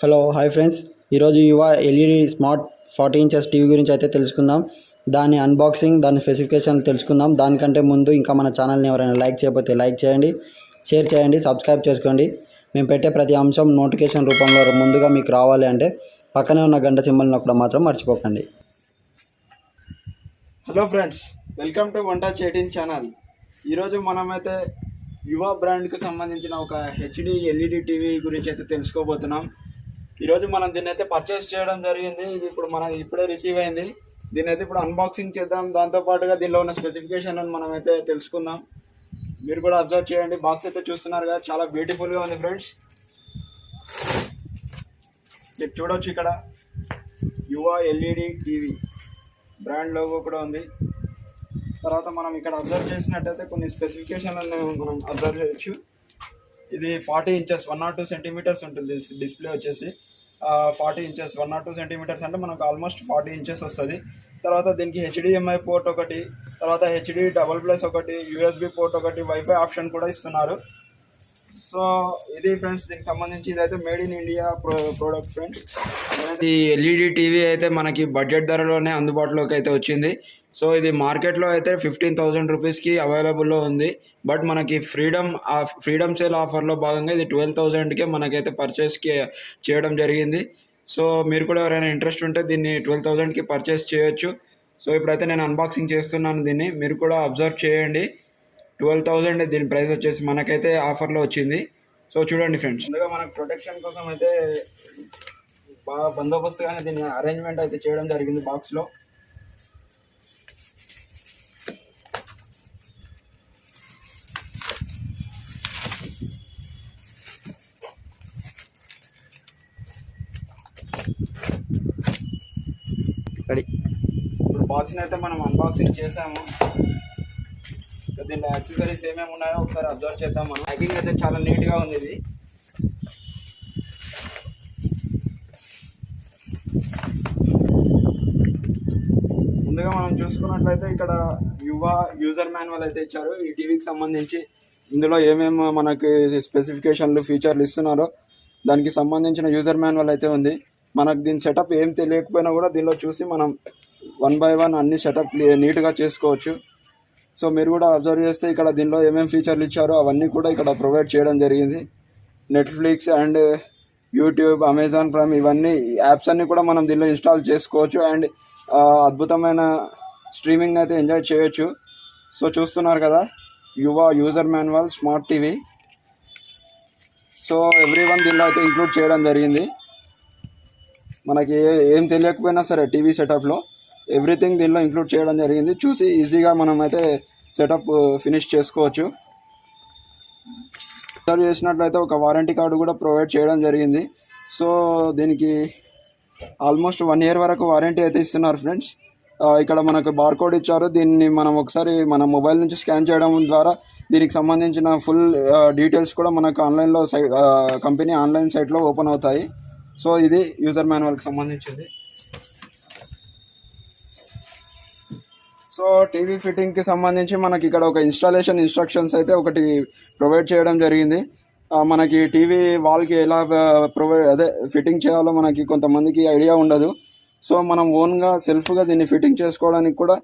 Hello hi friends, ఈరోజు యువ LED smart 40 inches TV గురించి అయితే తెలుసుకుందాం. దాని అన్బాక్సింగ్, దాని స్పెసిఫికేషన్లు తెలుసుకుందాం. దానికంటే ముందు ఇంకా మన ఛానల్ని ఎవరైనా లైక్ చేయకపోతే లైక్ చేయండి, షేర్ చేయండి, సబ్స్క్రైబ్ చేసుకోండి. మేము పెట్టే ప్రతి అంశం నోటిఫికేషన్ రూపంలో ముందుగా మీకు రావాలి అంటే పక్కనే ఉన్న గంట సింబల్ నొక్కడం మాత్రం మర్చిపోకండి. హలో ఫ్రెండ్స్, వెల్కమ్ టు వంట చేటిన్ ఛానల్. ఈరోజు మనమైతే యువ బ్రాండ్కి సంబంధించిన ఒక హెచ్డి ఎల్ఈడి టీవీ గురించి అయితే తెలుసుకోబోతున్నాం. ఈరోజు మనం దీన్ని అయితే పర్చేస్ చేయడం జరిగింది. ఇది ఇప్పుడు ఇప్పుడే రిసీవ్ అయింది. దీన్ని అయితే ఇప్పుడు అన్బాక్సింగ్ చేద్దాం. దాంతోపాటుగా దీనిలో ఉన్న స్పెసిఫికేషన్ మనం అయితే తెలుసుకుందాం. మీరు కూడా అబ్జర్వ్ చేయండి. బాక్స్ అయితే చూస్తున్నారు కదా, చాలా బ్యూటిఫుల్గా ఉంది ఫ్రెండ్స్. మీరు చూడవచ్చు, ఇక్కడ యువ ఎల్ఈడి టీవీ బ్రాండ్ లోగో కూడా ఉంది. తర్వాత మనం ఇక్కడ అబ్జర్వ్ చేసినట్టయితే కొన్ని స్పెసిఫికేషన్లను మనం అబ్జర్వ్ చేయొచ్చు. ఇది 40 ఇంచెస్ 102 సెంటీమీటర్స్ ఉంటుంది డిస్ప్లే వచ్చేసి. 40 ఇంచెస్ 102 సెంటీమీటర్స్ అంటే మనకు ఆల్మోస్ట్ 40 ఇంచెస్ వస్తుంది. తర్వాత దీనికి హెచ్డిఎంఐ పోర్ట్ ఒకటి, తర్వాత హెచ్డి డబల్+ ఒకటి, యూఎస్బి పోర్ట్ ఒకటి, వైఫై ఆప్షన్ కూడా ఇస్తున్నారు. సో ఇది ఫ్రెండ్స్, దీనికి సంబంధించి ఇదైతే made in India product friends. ఈ ఎల్ఈడి టీవీ అయితే మనకి బడ్జెట్ ధరలోనే అందుబాటులోకి అయితే వచ్చింది. సో ఇది మార్కెట్లో అయితే 15,000 రూపీస్కి అవైలబుల్లో ఉంది. బట్ మనకి ఫ్రీడమ్ సేల్ ఆఫర్లో భాగంగా ఇది 12,000కే మనకైతే పర్చేస్కి చేయడం జరిగింది. సో మీరు కూడా ఎవరైనా ఇంట్రెస్ట్ ఉంటే దీన్ని 12,000కి పర్చేస్ చేయొచ్చు. సో ఇప్పుడైతే నేను అన్బాక్సింగ్ చేస్తున్నాను దీన్ని, మీరు కూడా అబ్జర్వ్ చేయండి. 12,000 దీని ప్రైస్ వచ్చేసి మనకైతే ఆఫర్లో వచ్చింది. సో చూడండి ఫ్రెండ్స్, ముందుగా మనకు ప్రొటెక్షన్ కోసం అయితే బాగా బందోబస్తుగానే దీని అరేంజ్మెంట్ అయితే చేయడం జరిగింది బాక్స్లో. ఇప్పుడు బాక్స్ని అయితే మనం అన్బాక్సింగ్ చేసాము. దీనిలో యాక్సెసరీస్ ఏమేమి ఉన్నాయో ఒకసారి అబ్జర్వ్ చేద్దాం. మనం ప్యాకింగ్ అయితే చాలా నీట్గా ఉంది. ఇది ముందుగా మనం చూసుకున్నట్లయితే ఇక్కడ యువ యూజర్ మాన్యువల్ అయితే ఇచ్చారు ఈ టీవీకి సంబంధించి. ఇందులో ఏమేమి మనకి స్పెసిఫికేషన్లు, ఫీచర్లు ఇస్తున్నారో దానికి సంబంధించిన యూజర్ మాన్యువల్ అయితే ఉంది. మనకు దీని సెటప్ ఏం తెలియకపోయినా కూడా దీనిలో చూసి మనం 1 by 1 అన్ని సెటప్ నీట్గా చేసుకోవచ్చు. సో మీరు కూడా అబ్జర్వ్ చేస్తే ఇక్కడ దీనిలో ఏమేమి ఫీచర్లు ఇచ్చారో అవన్నీ కూడా ఇక్కడ ప్రొవైడ్ చేయడం జరిగింది. Netflix and YouTube, Amazon prime, ఇవన్నీ యాప్స్ అన్నీ కూడా మనం దీనిలో ఇన్స్టాల్ చేసుకోవచ్చు అండ్ అద్భుతమైన స్ట్రీమింగ్ అయితే ఎంజాయ్ చేయొచ్చు. సో చూస్తున్నారు కదా, యువ user manual smart TV. So everyone దీనిలో అయితే ఇంక్లూడ్ చేయడం జరిగింది. మనకి ఏం తెలియకపోయినా సరే టీవీ సెటప్లో ఎవ్రీథింగ్ దీనిలో ఇంక్లూడ్ చేయడం జరిగింది. చూసి ఈజీగా మనం అయితే సెటప్ ఫినిష్ చేసుకోవచ్చు. సర్వ్ చేసినట్లయితే ఒక వారంటీ కార్డు కూడా ప్రొవైడ్ చేయడం జరిగింది. సో దీనికి ఆల్మోస్ట్ 1 year వరకు వారంటీ అయితే ఇస్తున్నారు ఫ్రెండ్స్. ఇక్కడ మనకు బార్కోడ్ ఇచ్చారు. దీన్ని మనం ఒకసారి మన మొబైల్ నుంచి స్కాన్ చేయడం ద్వారా దీనికి సంబంధించిన ఫుల్ డీటెయిల్స్ కూడా మనకు ఆన్లైన్లో కంపెనీ ఆన్లైన్ సైట్లో ఓపెన్ అవుతాయి. సో ఇది యూజర్ మాన్యువల్కి సంబంధించింది. సో టీవీ ఫిట్టింగ్కి సంబంధించి మనకి ఇక్కడ ఒక ఇన్స్టాలేషన్ ఇన్స్ట్రక్షన్స్ అయితే ఒకటి ప్రొవైడ్ చేయడం జరిగింది. మనకి టీవీ వాల్కి ఎలా ఫిట్టింగ్ చేయాలో మనకి కొంతమందికి ఐడియా ఉండదు. సో మనం ఓన్గా సెల్ఫ్గా దీన్ని ఫిట్టింగ్ చేసుకోవడానికి కూడా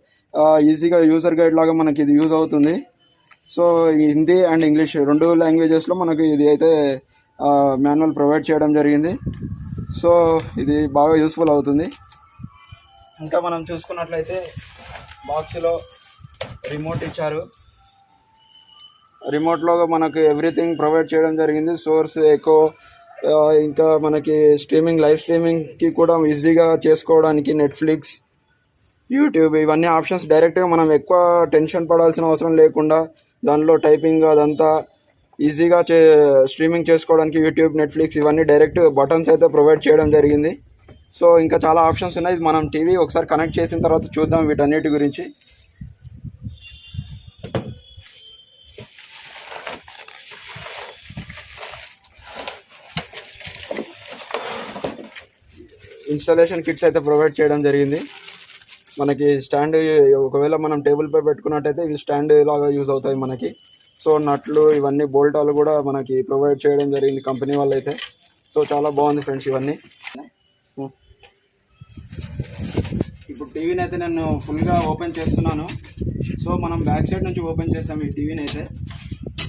ఈజీగా యూజర్ గైడ్ లాగా మనకి ఇది యూజ్ అవుతుంది. సో హిందీ అండ్ ఇంగ్లీష్ 2 లాంగ్వేజెస్లో మనకి ఇది అయితే మాన్యువల్ ప్రొవైడ్ చేయడం జరిగింది. సో ఇది బాగా యూస్ఫుల్ అవుతుంది. ఇంకా మనం చూసుకున్నట్లయితే బాక్స్లో రిమోట్ ఇచ్చారు. రిమోట్లో మనకు ఎవ్రీథింగ్ ప్రొవైడ్ చేయడం జరిగింది. సోర్స్, ఎకో, ఇంకా మనకి లైవ్ స్ట్రీమింగ్కి కూడా ఈజీగా చేసుకోవడానికి నెట్ఫ్లిక్స్, యూట్యూబ్, ఇవన్నీ ఆప్షన్స్ డైరెక్ట్గా మనం ఎక్కువ టెన్షన్ పడాల్సిన అవసరం లేకుండా దానిలో టైపింగ్ అదంతా ఈజీగా స్ట్రీమింగ్ చేసుకోవడానికి యూట్యూబ్, నెట్ఫ్లిక్స్ ఇవన్నీ డైరెక్ట్ బటన్స్ అయితే ప్రొవైడ్ చేయడం జరిగింది. సో ఇంకా చాలా ఆప్షన్స్ ఉన్నాయి. మనం టీవీ ఒకసారి కనెక్ట్ చేసిన తర్వాత చూద్దాం వీటన్నిటి గురించి. ఇన్స్టాలేషన్ కిట్స్ అయితే ప్రొవైడ్ చేయడం జరిగింది. మనకి స్టాండ్, ఒకవేళ మనం టేబుల్పై పెట్టుకున్నట్టయితే ఇవి స్టాండ్ లాగా యూజ్ అవుతాయి మనకి. సో నట్లు, ఇవన్నీ బోల్టాలు కూడా మనకి ప్రొవైడ్ చేయడం జరిగింది కంపెనీ వాళ్ళు అయితే. సో చాలా బాగుంది ఫ్రెండ్స్ ఇవన్నీ. ఇప్పుడు టీవీని అయితే నేను ఫుల్గా ఓపెన్ చేస్తున్నాను. సో మనం బ్యాక్ సైడ్ నుంచి ఓపెన్ చేస్తాం ఈ టీవీని అయితే.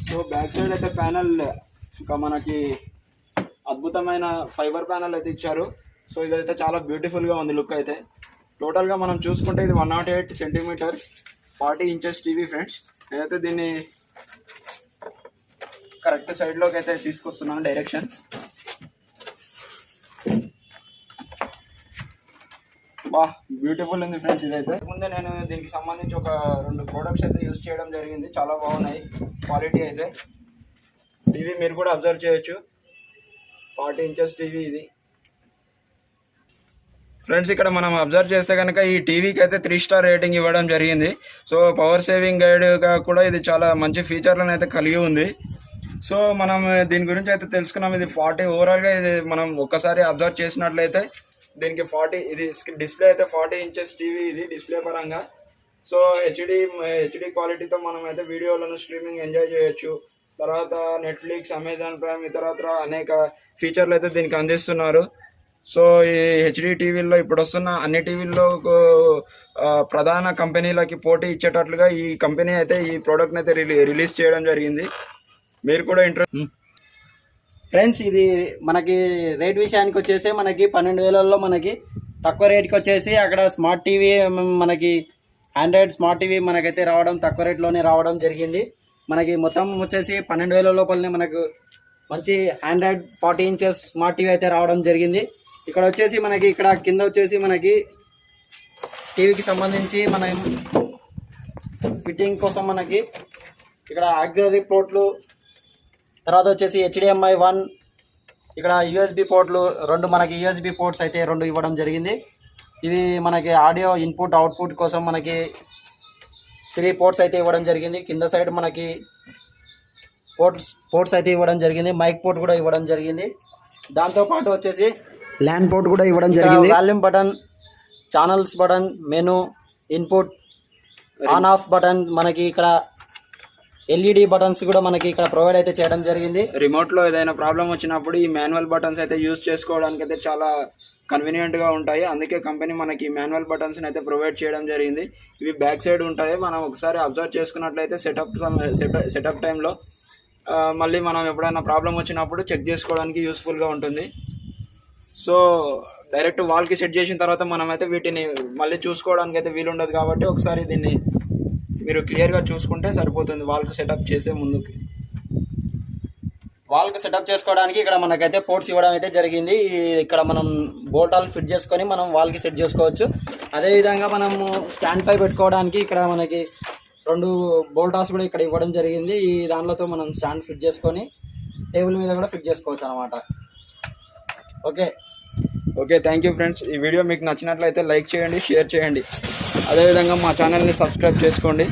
సో బ్యాక్ సైడ్ అయితే ప్యానల్ ఇంకా మనకి అద్భుతమైన ఫైబర్ ప్యానల్ అయితే ఇచ్చారు. సో ఇదైతే చాలా బ్యూటిఫుల్గా ఉంది లుక్ అయితే. టోటల్గా మనం చూసుకుంటే ఇది 108 సెంటీమీటర్స్ 40 ఇంచెస్ టీవీ ఫ్రెండ్స్. నేనైతే దీన్ని కరెక్ట్ సైడ్లోకి అయితే తీసుకొస్తున్నాను డైరెక్షన్. బా బ్యూటిఫుల్ ఉంది ఫ్రెండ్స్ ఇదైతే. ముందే నేను దీనికి సంబంధించి ఒక 2 ప్రోడక్ట్స్ అయితే యూజ్ చేయడం జరిగింది. చాలా బాగున్నాయి క్వాలిటీ అయితే. టీవీ మీరు కూడా అబ్జర్వ్ చేయొచ్చు, 40 ఇంచెస్ టీవీ ఇది ఫ్రెండ్స్. ఇక్కడ మనం అబ్జర్వ్ చేస్తే కనుక ఈ టీవీకి అయితే 3 స్టార్ రేటింగ్ ఇవ్వడం జరిగింది. సో పవర్ సేవింగ్ గైడ్గా కూడా ఇది చాలా మంచి ఫీచర్లను అయితే కలిగి ఉంది. సో మనం దీని గురించి అయితే తెలుసుకున్నాం. ఇది 40 ఓవరాల్గా ఇది మనం ఒక్కసారి అబ్జర్వ్ చేసినట్లయితే దీనికి 40 ఇది డిస్ప్లే అయితే 40 ఇంచెస్ టీవీ ఇది డిస్ప్లే పరంగా. సో హెచ్డి క్వాలిటీతో మనం అయితే వీడియోలను స్ట్రీమింగ్ ఎంజాయ్ చేయొచ్చు. తర్వాత నెట్ఫ్లిక్స్, అమెజాన్ ప్రైమ్ ఇతరత్ర అనేక ఫీచర్లు అయితే దీనికి అందిస్తున్నారు. సో ఈ హెచ్డి టీవీల్లో ఇప్పుడు వస్తున్న అన్ని టీవీల్లో ప్రధాన కంపెనీలకి పోటీ ఇచ్చేటట్లుగా ఈ కంపెనీ అయితే ఈ ప్రోడక్ట్ని అయితే రిలీజ్ చేయడం జరిగింది. మీరు కూడా ఫ్రెండ్స్ ఇది మనకి రేట్ విషయానికి వచ్చేసి మనకి 12,000లో మనకి తక్కువ రేట్కి వచ్చేసి అక్కడ స్మార్ట్ టీవీ మనకి ఆండ్రాయిడ్ స్మార్ట్ టీవీ మనకైతే రావడం తక్కువ రేట్లోనే రావడం జరిగింది. మనకి మొత్తం వచ్చేసి 12,000 లోపలనే మనకు మంచి ఆండ్రాయిడ్ 40 ఇంచెస్ స్మార్ట్ టీవీ అయితే రావడం జరిగింది. ఇక్కడ వచ్చేసి మనకి ఇక్కడ కింద వచ్చేసి మనకి టీవీకి సంబంధించి మన ఫిట్టింగ్ కోసం మనకి ఇక్కడ ఆక్సిలరీ పోర్ట్లు, తర్వాత వచ్చేసి HDMI 1, ఇక్కడ USB పోర్ట్లు 2 మనకి USB పోర్ట్స్ అయితే 2 ఇవ్వడం జరిగింది. ఇవి మనకి ఆడియో ఇన్పుట్ అవుట్పుట్ కోసం మనకి 3 పోర్ట్స్ అయితే ఇవ్వడం జరిగింది. కింద సైడ్ మనకి పోర్ట్స్ అయితే ఇవ్వడం జరిగింది. మైక్ పోర్ట్ కూడా ఇవ్వడం జరిగింది. దాంతోపాటు వచ్చేసి ల్యాన్ పోర్ట్ కూడా ఇవ్వడం జరిగింది. Volume button, channels button, menu, input, on off button, మనకి ఇక్కడ LED బటన్స్ కూడా మనకి ఇక్కడ ప్రొవైడ్ అయితే చేయడం జరిగింది. రిమోట్లో ఏదైనా ప్రాబ్లం వచ్చినప్పుడు ఈ మాన్యువల్ బటన్స్ అయితే యూజ్ చేసుకోవడానికి అయితే చాలా కన్వీనియంట్గా ఉంటాయి. అందుకే కంపెనీ మనకి మాన్యువల్ బటన్స్ని అయితే ప్రొవైడ్ చేయడం జరిగింది. ఇవి బ్యాక్ సైడ్ ఉంటాయి. మనం ఒకసారి అబ్జర్వ్ చేసుకున్నట్లయితే సెటప్ టైంలో మళ్ళీ మనం ఎప్పుడైనా ప్రాబ్లం వచ్చినప్పుడు చెక్ చేసుకోవడానికి యూస్ఫుల్గా ఉంటుంది. సో డైరెక్ట్ వాల్కి సెట్ చేసిన తర్వాత మనం అయితే వీటిని మళ్ళీ చూసుకోవడానికి అయితే వీలుండదు. కాబట్టి ఒకసారి దీన్ని మీరు క్లియర్గా చూసుకుంటే సరిపోతుంది. వాల్కి సెటప్ చేసే ముందుకి వాల్కి సెటప్ చేసుకోవడానికి ఇక్కడ మనకైతే పోర్ట్స్ ఇవ్వడం అయితే జరిగింది. ఇక్కడ మనం బోల్టాలు ఫిట్ చేసుకొని మనం వాల్కి సెట్ చేసుకోవచ్చు. అదేవిధంగా మనము స్టాండ్ పై పెట్టుకోవడానికి ఇక్కడ మనకి 2 బోల్టాస్ కూడా ఇక్కడ ఇవ్వడం జరిగింది. ఈ దానిలతో మనం స్టాండ్ ఫిట్ చేసుకొని టేబుల్ మీద కూడా ఫిట్ చేసుకోవచ్చు అన్నమాట. Okay thank you friends. ఈ వీడియో మీకు నచ్చినట్లయితే లైక్ చేయండి, షేర్ చేయండి. అదేవిధంగా మా ఛానల్ని సబ్స్క్రైబ్ చేసుకోండి.